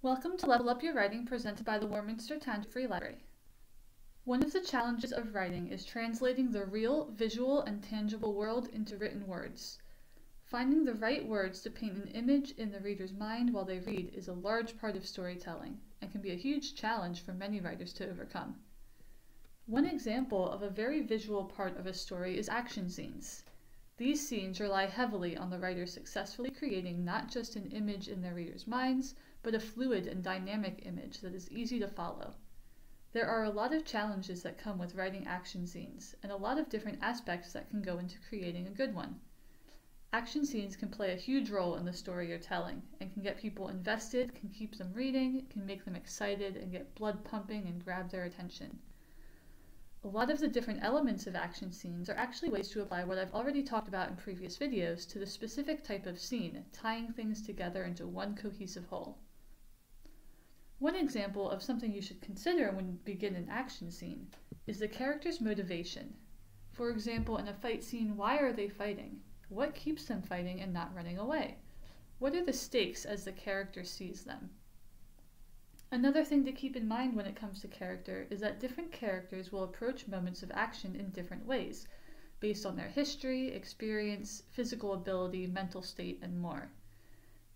Welcome to Level Up Your Writing, presented by the Warminster Township Free Library. One of the challenges of writing is translating the real, visual, and tangible world into written words. Finding the right words to paint an image in the reader's mind while they read is a large part of storytelling, and can be a huge challenge for many writers to overcome. One example of a very visual part of a story is action scenes. These scenes rely heavily on the writer successfully creating not just an image in their readers' minds, but a fluid and dynamic image that is easy to follow. There are a lot of challenges that come with writing action scenes, and a lot of different aspects that can go into creating a good one. Action scenes can play a huge role in the story you're telling, and can get people invested, can keep them reading, can make them excited, and get blood pumping and grab their attention. A lot of the different elements of action scenes are actually ways to apply what I've already talked about in previous videos to the specific type of scene, tying things together into one cohesive whole. One example of something you should consider when you begin an action scene is the character's motivation. For example, in a fight scene, why are they fighting? What keeps them fighting and not running away? What are the stakes as the character sees them? Another thing to keep in mind when it comes to character is that different characters will approach moments of action in different ways, based on their history, experience, physical ability, mental state, and more.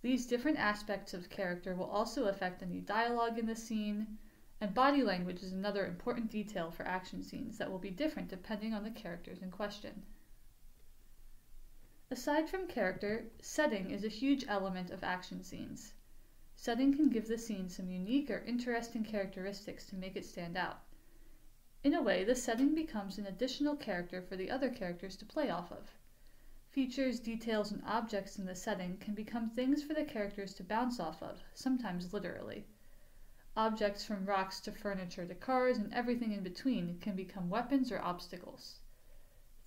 These different aspects of character will also affect any dialogue in the scene, and body language is another important detail for action scenes that will be different depending on the characters in question. Aside from character, setting is a huge element of action scenes. Setting can give the scene some unique or interesting characteristics to make it stand out. In a way, the setting becomes an additional character for the other characters to play off of. Features, details, and objects in the setting can become things for the characters to bounce off of, sometimes literally. Objects from rocks to furniture to cars and everything in between can become weapons or obstacles.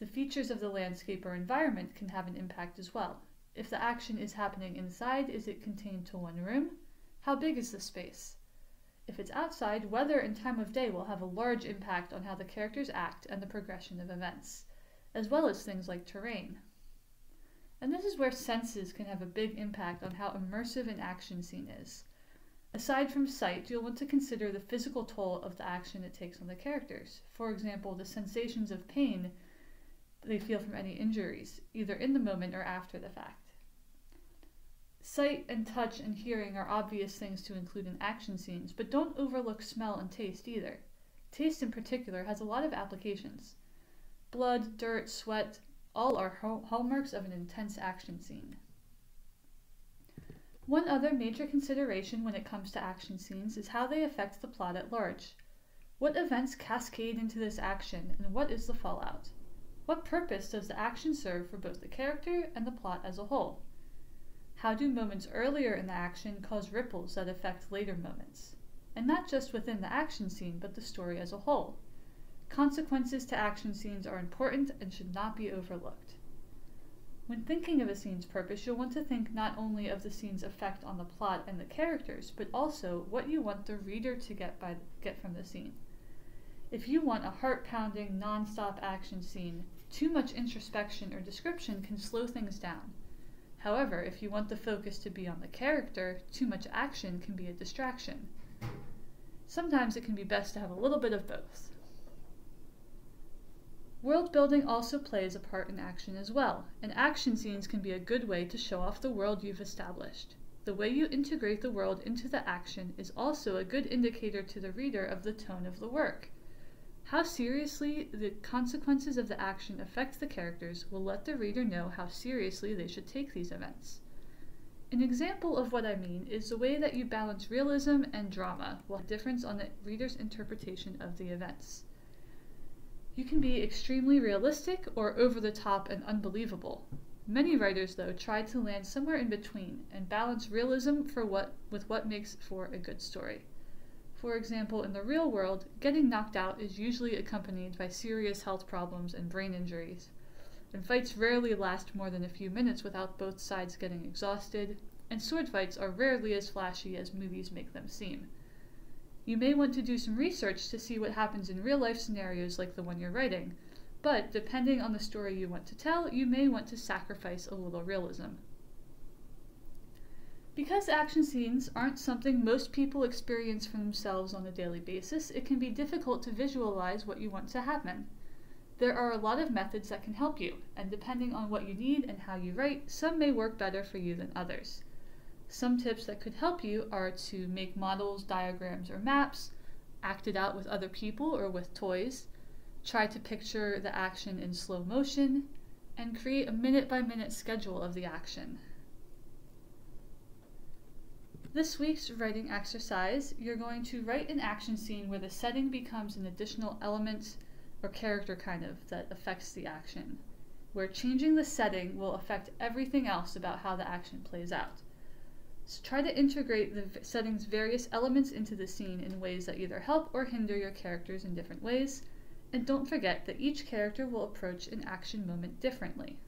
The features of the landscape or environment can have an impact as well. If the action is happening inside, is it contained to one room? How big is the space? If it's outside, weather and time of day will have a large impact on how the characters act and the progression of events, as well as things like terrain. And this is where senses can have a big impact on how immersive an action scene is. Aside from sight, you'll want to consider the physical toll of the action it takes on the characters. For example, the sensations of pain they feel from any injuries, either in the moment or after the fact. Sight and touch and hearing are obvious things to include in action scenes, but don't overlook smell and taste either. Taste in particular has a lot of applications. Blood, dirt, sweat, all are hallmarks of an intense action scene. One other major consideration when it comes to action scenes is how they affect the plot at large. What events cascade into this action, and what is the fallout? What purpose does the action serve for both the character and the plot as a whole? How do moments earlier in the action cause ripples that affect later moments? And not just within the action scene, but the story as a whole. Consequences to action scenes are important and should not be overlooked. When thinking of a scene's purpose, you'll want to think not only of the scene's effect on the plot and the characters, but also what you want the reader to get from the scene. If you want a heart-pounding, non-stop action scene, too much introspection or description can slow things down. However, if you want the focus to be on the character, too much action can be a distraction. Sometimes it can be best to have a little bit of both. World building also plays a part in action as well, and action scenes can be a good way to show off the world you've established. The way you integrate the world into the action is also a good indicator to the reader of the tone of the work. How seriously the consequences of the action affect the characters will let the reader know how seriously they should take these events. An example of what I mean is the way that you balance realism and drama will have a difference on the reader's interpretation of the events. You can be extremely realistic or over the top and unbelievable. Many writers, though, try to land somewhere in between and balance realism with what makes for a good story. For example, in the real world, getting knocked out is usually accompanied by serious health problems and brain injuries, and fights rarely last more than a few minutes without both sides getting exhausted, and sword fights are rarely as flashy as movies make them seem. You may want to do some research to see what happens in real-life scenarios like the one you're writing, but depending on the story you want to tell, you may want to sacrifice a little realism. Because action scenes aren't something most people experience for themselves on a daily basis, it can be difficult to visualize what you want to happen. There are a lot of methods that can help you, and depending on what you need and how you write, some may work better for you than others. Some tips that could help you are to make models, diagrams, or maps, act it out with other people or with toys, try to picture the action in slow motion, and create a minute-by-minute schedule of the action. This week's writing exercise, you're going to write an action scene where the setting becomes an additional element or character that affects the action, where changing the setting will affect everything else about how the action plays out. So try to integrate the setting's various elements into the scene in ways that either help or hinder your characters in different ways, and don't forget that each character will approach an action moment differently.